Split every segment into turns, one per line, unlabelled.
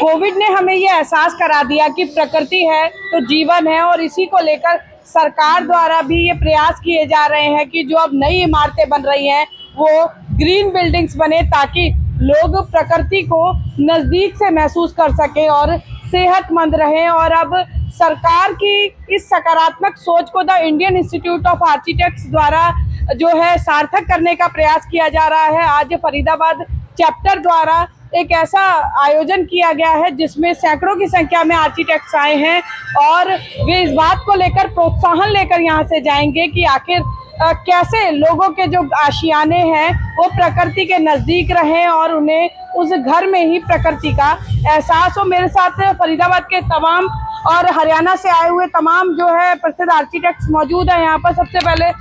Covid ने हमें ये एहसास करा दिया कि प्रकृति है तो जीवन है, और इसी को लेकर सरकार द्वारा भी ये प्रयास किए जा रहे हैं कि जो अब नई इमारतें बन रही हैं वो ग्रीन बिल्डिंग्स बने, ताकि लोग प्रकृति को नज़दीक से महसूस कर सकें और सेहतमंद रहें। और अब सरकार की इस सकारात्मक सोच को the Indian institute of architects द्वारा जो है सार्थक करने का प्रयास किया जा रहा है। आज फरीदाबाद चैप्टर द्वारा एक ऐसा आयोजन किया गया है जिसमें सैकड़ों की संख्या में आर्किटेक्ट्स आए हैं, और वे इस बात को लेकर प्रोत्साहन लेकर यहाँ से जाएंगे कि आखिर कैसे लोगों के जो आशियाने हैं वो प्रकृति के नज़दीक रहें और उन्हें उस घर में ही प्रकृति का एहसास हो। मेरे साथ फरीदाबाद के तमाम और हरियाणा से आए हुए तमाम जो है प्रसिद्ध आर्किटेक्ट्स मौजूद हैं यहाँ पर। सबसे पहले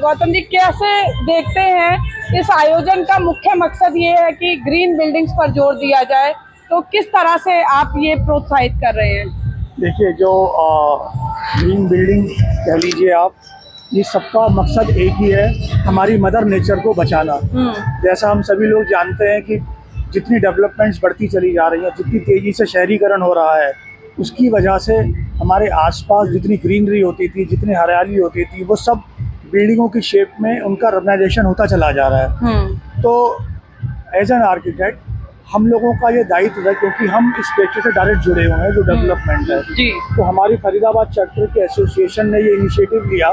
गौतम जी, कैसे देखते हैं इस आयोजन का मुख्य मकसद ये है कि ग्रीन बिल्डिंग्स पर जोर दिया जाए, तो किस तरह से आप ये प्रोत्साहित कर रहे हैं?
देखिए, जो ग्रीन बिल्डिंग कह लीजिए आप, ये सबका मकसद एक ही है, हमारी मदर नेचर को बचाना। जैसा हम सभी लोग जानते हैं कि जितनी डेवलपमेंट्स बढ़ती चली जा रही हैं, जितनी तेज़ी से शहरीकरण हो रहा है, उसकी वजह से हमारे आसपास जितनी ग्रीनरी होती थी, जितनी हरियाली होती थी, वो सब बिल्डिंगों की शेप में उनका अर्बनाइजेशन होता चला जा रहा है। तो एज एन आर्किटेक्ट हम लोगों का ये दायित्व है, क्योंकि हम इस पेशे से डायरेक्ट जुड़े हुए हैं जो डेवलपमेंट है जी। तो हमारी फरीदाबाद चैप्टर के एसोसिएशन ने ये इनिशिएटिव लिया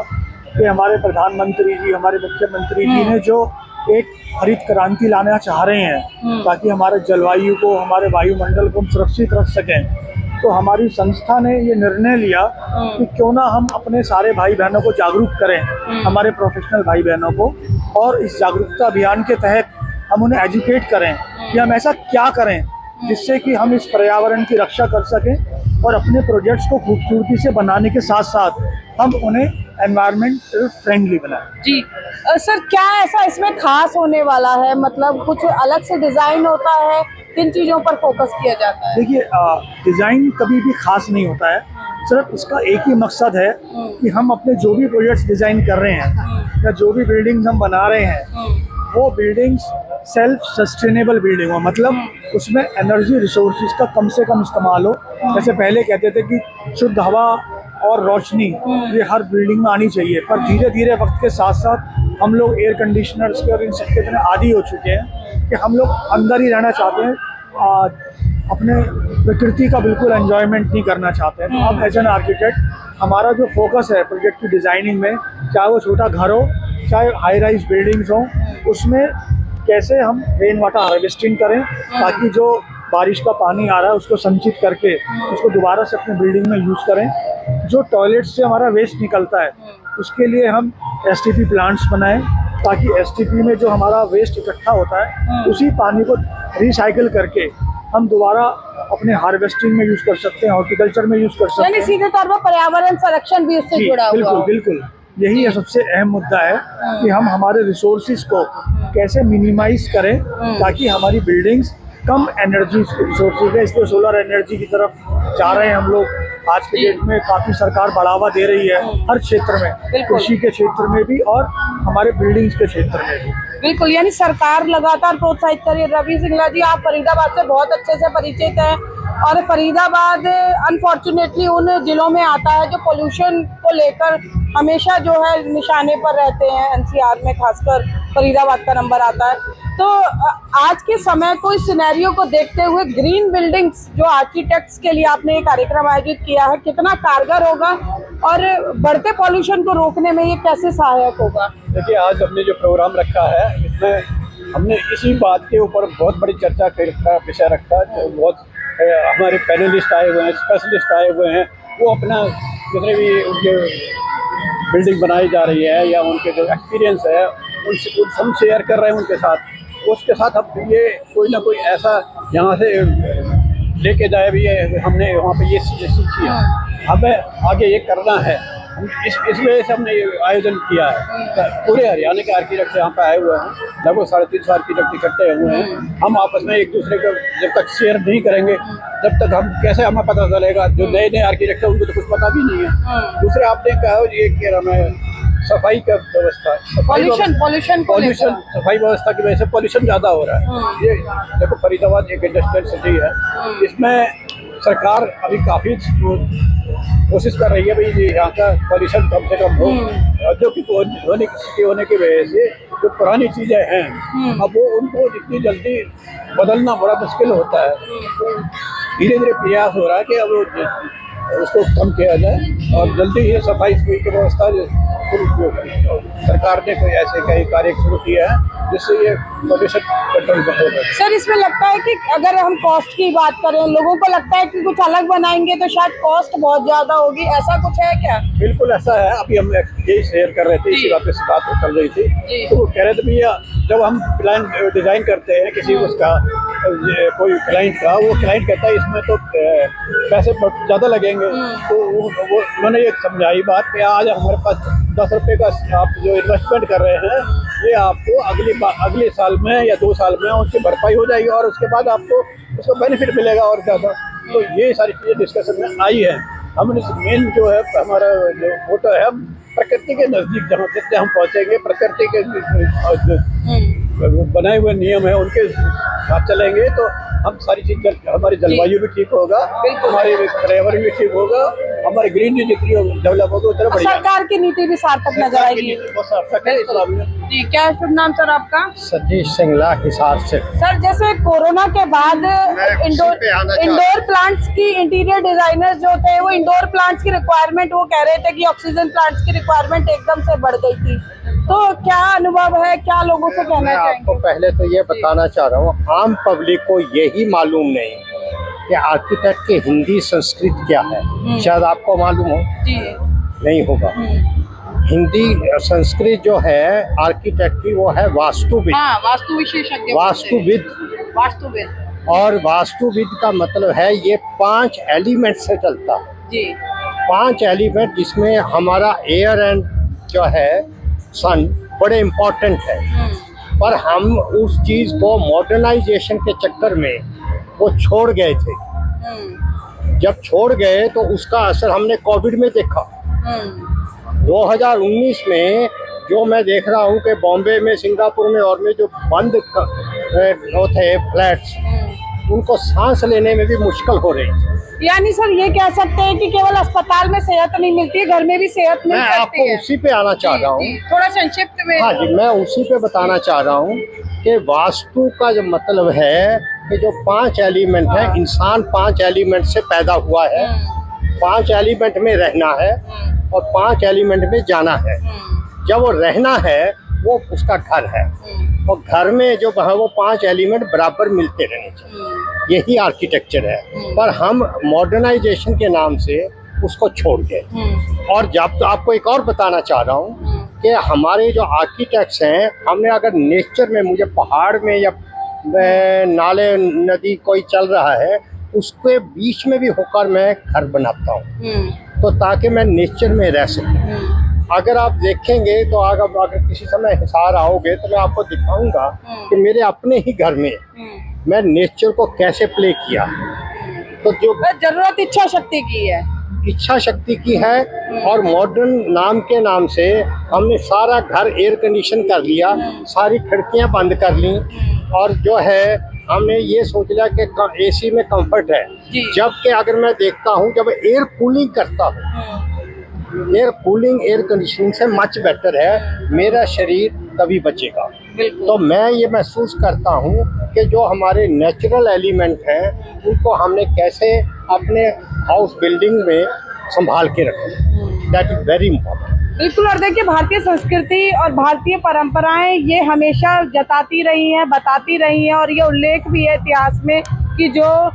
कि हमारे प्रधानमंत्री जी, हमारे मुख्यमंत्री जी ने जो एक हरित क्रांति लाना चाह रहे हैं ताकि हमारे जलवायु को, हमारे वायुमंडल को हम सुरक्षित रख सकें, तो हमारी संस्था ने ये निर्णय लिया कि क्यों ना हम अपने सारे भाई बहनों को जागरूक करें, हमारे प्रोफेशनल भाई बहनों को, और इस जागरूकता अभियान के तहत हम उन्हें एजुकेट करें कि हम ऐसा क्या करें जिससे कि हम इस पर्यावरण की रक्षा कर सकें और अपने प्रोजेक्ट्स को खूबसूरती से बनाने के साथ साथ हम उन्हें एनवायरनमेंट फ्रेंडली बनाएं।
जी सर, क्या ऐसा इसमें खास होने वाला है? मतलब कुछ अलग से डिज़ाइन होता है, किन चीज़ों पर फोकस किया जाता है?
देखिए, डिज़ाइन कभी भी खास नहीं होता है, सिर्फ इसका एक ही मकसद है कि हम अपने जो भी प्रोजेक्ट्स डिज़ाइन कर रहे हैं या जो भी बिल्डिंग्स हम बना रहे हैं वो बिल्डिंग्स सेल्फ सस्टेनेबल बिल्डिंग हो, मतलब उसमें एनर्जी रिसोर्सेज का कम से कम इस्तेमाल हो। जैसे पहले कहते थे कि शुद्ध हवा और रोशनी ये हर बिल्डिंग में आनी चाहिए, पर धीरे धीरे वक्त के साथ साथ हम लोग एयर कंडीशनर्स के और इन सबके इतने आदी हो चुके हैं कि हम लोग अंदर ही रहना चाहते हैं, अपने प्रकृति का बिल्कुल एंजॉयमेंट नहीं करना चाहते हैं। तो अब एज एन आर्किटेक्ट हमारा जो फोकस है प्रोजेक्ट की डिज़ाइनिंग में, चाहे वो छोटा घर हो चाहे हाई राइज बिल्डिंग्स हो, उसमें कैसे हम रेन वाटर हार्वेस्टिंग करें ताकि जो बारिश का पानी आ रहा है उसको संचित करके उसको दोबारा से अपने बिल्डिंग में यूज़ करें। जो टॉयलेट से हमारा वेस्ट निकलता है उसके लिए हम एसटीपी प्लांट्स बनाएं ताकि एसटीपी में जो हमारा वेस्ट इकट्ठा होता है उसी पानी को रिसाइकिल करके हम दोबारा अपने हार्वेस्टिंग में यूज़ कर सकते हैं, हॉर्टिकल्चर में यूज़ कर सकते हैं।
यानी सीधे तौर पर पर्यावरण संरक्षण भी उससे जुड़ा हुआ है।
बिल्कुल, यही है सबसे अहम मुद्दा है कि हम हमारे रिसोर्सेज को कैसे मिनिमाइज करें ताकि हमारी बिल्डिंग्स कम एनर्जी रिसोर्सेज है। इसलिए सोलर एनर्जी की तरफ जा रहे हैं हम लोग। आज के डेट में काफ़ी सरकार बढ़ावा दे रही है हर क्षेत्र में, कृषि के क्षेत्र में भी और हमारे बिल्डिंग्स के क्षेत्र में भी।
बिल्कुल, यानी सरकार लगातार प्रोत्साहित कर रही है। रवि सिंगला जी, आप फरीदाबाद से बहुत अच्छे से परिचित हैं, और फरीदाबाद अनफॉर्चुनेटली उन जिलों में आता है जो पोल्यूशन को लेकर हमेशा जो है निशाने पर रहते हैं। एनसीआर में खासकर फरीदाबाद का नंबर आता है। तो आज के समय को, इस सिनेरियो को देखते हुए ग्रीन बिल्डिंग्स जो आर्किटेक्ट्स के लिए आपने ये कार्यक्रम आयोजित किया है, कितना कारगर होगा और बढ़ते पॉल्यूशन को रोकने में ये कैसे सहायक होगा?
देखिए, आज हमने जो प्रोग्राम रखा है इसमें हमने इसी बात के ऊपर बहुत बड़ी चर्चा का विषय रखा। जो बहुत हमारे पैनलिस्ट आए हुए हैं, स्पेशलिस्ट आए हुए हैं, वो अपना जितने भी उनके बिल्डिंग बनाई जा रही है या उनके जो एक्सपीरियंस है उनसे हम शेयर कर रहे हैं उनके साथ। उसके साथ अब ये कोई ना कोई ऐसा यहाँ से लेके जाए भी है, हमने वहाँ पे ये चीज़ें सीखी है, हमें आगे ये करना है। हम इस वजह से हमने ये आयोजन किया है। पूरे हरियाणा के आर्किटेक्ट यहाँ पे आए हुए हैं, लगभग 350 आर्किटेक्ट इकट्ठे हुए हैं। हम आपस में एक दूसरे को जब तक शेयर नहीं करेंगे तब तक हम कैसे हमें पता चलेगा? जो नए नए आर्किटेक्ट हैं उनको तो कुछ पता भी नहीं है। दूसरे आपने कहा ये कि हमें सफाई का व्यवस्था,
पॉल्यूशन को लेकर।
सफाई व्यवस्था की वजह से पॉल्यूशन ज्यादा हो रहा है। ये देखो, फरीदाबाद एक इंडस्ट्रियल सिटी है, इसमें सरकार अभी काफी कोशिश कर रही है भाई ये यहाँ का पॉल्यूशन कम से कम हो। औद्योगिक होने की वजह से जो पुरानी चीजें हैं अब वो उनको जितनी जल्दी बदलना बड़ा मुश्किल होता है। धीरे धीरे प्रयास हो रहा है कि अब उसको कम किया जाए और जल्दी ही सफाई की व्यवस्था शुरू की। सरकार ने कोई ऐसे कई कार्य शुरू किया है जिससे ये पॉल्यूशन कंट्रोल हो रहा है।
सर, इसमें लगता है कि अगर हम कॉस्ट की बात करें, लोगों को लगता है कि कुछ अलग बनाएंगे तो शायद कॉस्ट बहुत ज्यादा होगी, ऐसा कुछ है क्या?
बिल्कुल ऐसा है। अभी हम यही शेयर कर रहे थे, इसी बात चल रही थी, तो वो कह रहे थे भैया जब हम प्लान डिजाइन करते हैं किसी उसका, कोई क्लाइंट का, वो क्लाइंट कहता है इसमें तो पैसे ज़्यादा लगेंगे, तो वो उन्होंने ये समझाई बात कि आज हमारे पास 10 रुपये का आप जो इन्वेस्टमेंट कर रहे हैं ये आपको अगले साल में या 2 साल में उसकी भरपाई हो जाएगी और उसके बाद आपको उसका बेनिफिट मिलेगा और ज़्यादा। तो ये सारी चीज़ें डिस्कशन में आई है। हमने मेन जो है हमारा जो मोटो है, प्रकृति के नज़दीक जहाँ जितने हम पहुँचेंगे, प्रकृति के जो बनाए हुए नियम है उनके साथ चलेंगे तो हम सारी चीज, हमारी जलवायु भी ठीक होगा, हमारी पर्यावरण भी ठीक होगा, हमारी ग्रीन जितनी डेवलप होगी उतना बढ़िया।
सरकार की नीति भी सार्थक नजर आएगी।
बहुत सार्थक है इस मामले में।
जी, क्या शुभ नाम सर आपका?
सतीश सिंगला, हिसार से।
सर, जैसे कोरोना के बाद इंडोर प्लांट्स की इंटीरियर डिजाइनर्स जो थे वो इंडोर प्लांट्स की रिक्वायरमेंट, वो कह रहे थे कि ऑक्सीजन प्लांट्स की रिक्वायरमेंट एकदम से बढ़ गई थी, तो क्या अनुभव है, क्या लोगों से कहना
मैं
चाहेंगे?
आपको पहले तो ये बताना चाह रहा हूँ, आम पब्लिक को यही मालूम नहीं कि आर्किटेक्ट की हिंदी संस्कृत क्या है। शायद आपको मालूम हो,
जी
नहीं होगा। हिंदी संस्कृत जो है आर्किटेक्ट की वो है वास्तुविद।
हाँ, वास्तु विशेषज्ञ,
वास्तुविद। और वास्तुविद का मतलब है ये 5 एलिमेंट से चलता है।
जी,
5 एलिमेंट जिसमें हमारा एयर एंड जो है सन बड़े इम्पोर्टेंट है, पर हम उस चीज को मॉडर्नाइजेशन के चक्कर में वो छोड़ गए थे। जब छोड़ गए तो उसका असर हमने कोविड में देखा। 2019 में जो मैं देख रहा हूँ कि बॉम्बे में, सिंगापुर में और में जो बंद वो थे फ्लैट्स, उनको सांस लेने में भी मुश्किल हो रही है।
यानी सर ये कह सकते हैं कि केवल अस्पताल में सेहत नहीं मिलती है, घर में भी सेहत मिल
मैं
सकती
आपको
है।
उसी पे आना चाह रहा हूँ।
थोड़ा संक्षिप्त में।
हाँ जी, मैं उसी पे बताना चाह रहा हूँ कि वास्तु का जो मतलब है कि जो 5 एलिमेंट है, इंसान 5 एलिमेंट से पैदा हुआ है, 5 एलिमेंट में रहना है और 5 एलिमेंट में जाना है। जब वो रहना है वो उसका घर है, और घर में जो है वो 5 एलिमेंट बराबर मिलते रहने चाहिए। यही आर्किटेक्चर है, पर हम मॉडर्नाइजेशन के नाम से उसको छोड़ गए। और जब तो आपको एक और बताना चाह रहा हूँ कि हमारे जो आर्किटेक्ट्स हैं, हमने अगर नेचर में, मुझे पहाड़ में या नाले नदी कोई चल रहा है उसके बीच में भी होकर मैं घर बनाता हूँ, तो ताकि मैं नेचर में रह सकूँ। अगर आप देखेंगे तो अगर किसी समय हिसार आओगे तो मैं आपको दिखाऊंगा कि मेरे अपने ही घर में मैं नेचर को कैसे प्ले किया। तो जो
जरूरत इच्छा शक्ति की है,
इच्छा शक्ति की है, और मॉडर्न नाम के नाम से हमने सारा घर एयर कंडीशन कर लिया, सारी खिड़कियां बंद कर ली, और जो है हमने ये सोच लिया कि एसी में कंफर्ट है, जबकि अगर मैं देखता हूँ जब एयर कूलिंग करता हूँ, एयर कूलिंग एयर कंडीशनिंग से मच बेटर है, मेरा शरीर तभी बचेगा। तो मैं ये महसूस करता हूँ कि जो हमारे नेचुरल एलिमेंट हैं उनको हमने कैसे अपने हाउस बिल्डिंग में संभाल के रखें, दैट इज वेरी इम्पोर्टेंट।
बिल्कुल। और देखिए, भारतीय संस्कृति और भारतीय परंपराएं ये हमेशा जताती रही हैं, बताती रही हैं, और ये उल्लेख भी है इतिहास में कि जो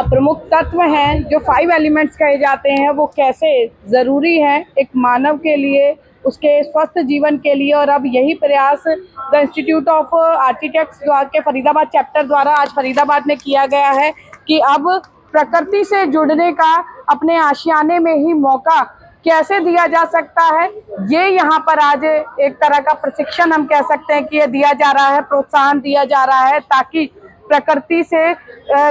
प्रमुख तत्व हैं, जो 5 एलिमेंट्स कहे जाते हैं, वो कैसे ज़रूरी हैं एक मानव के लिए, उसके स्वस्थ जीवन के लिए। और अब यही प्रयास द इंस्टीट्यूट ऑफ आर्किटेक्ट्स के फरीदाबाद चैप्टर द्वारा आज फरीदाबाद में किया गया है कि अब प्रकृति से जुड़ने का अपने आशियाने में ही मौका कैसे दिया जा सकता है, ये यहाँ पर आज एक तरह का प्रशिक्षण हम कह सकते हैं कि ये दिया जा रहा है, प्रोत्साहन दिया जा रहा है, ताकि प्रकृति से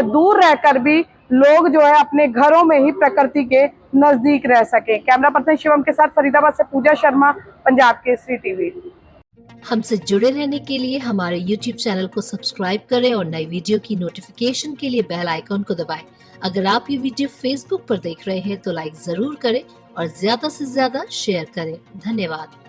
दूर रहकर भी लोग जो है अपने घरों में ही प्रकृति के नजदीक रह सके। कैमरा पर्सन शिवम के साथ फरीदाबाद से पूजा शर्मा, पंजाब केसरी टीवी।
हमसे जुड़े रहने के लिए हमारे YouTube चैनल को सब्सक्राइब करें और नई वीडियो की नोटिफिकेशन के लिए बेल आइकॉन को दबाएं। अगर आप ये वीडियो Facebook पर देख रहे हैं तो लाइक जरूर करें और ज्यादा से ज्यादा शेयर करें। धन्यवाद।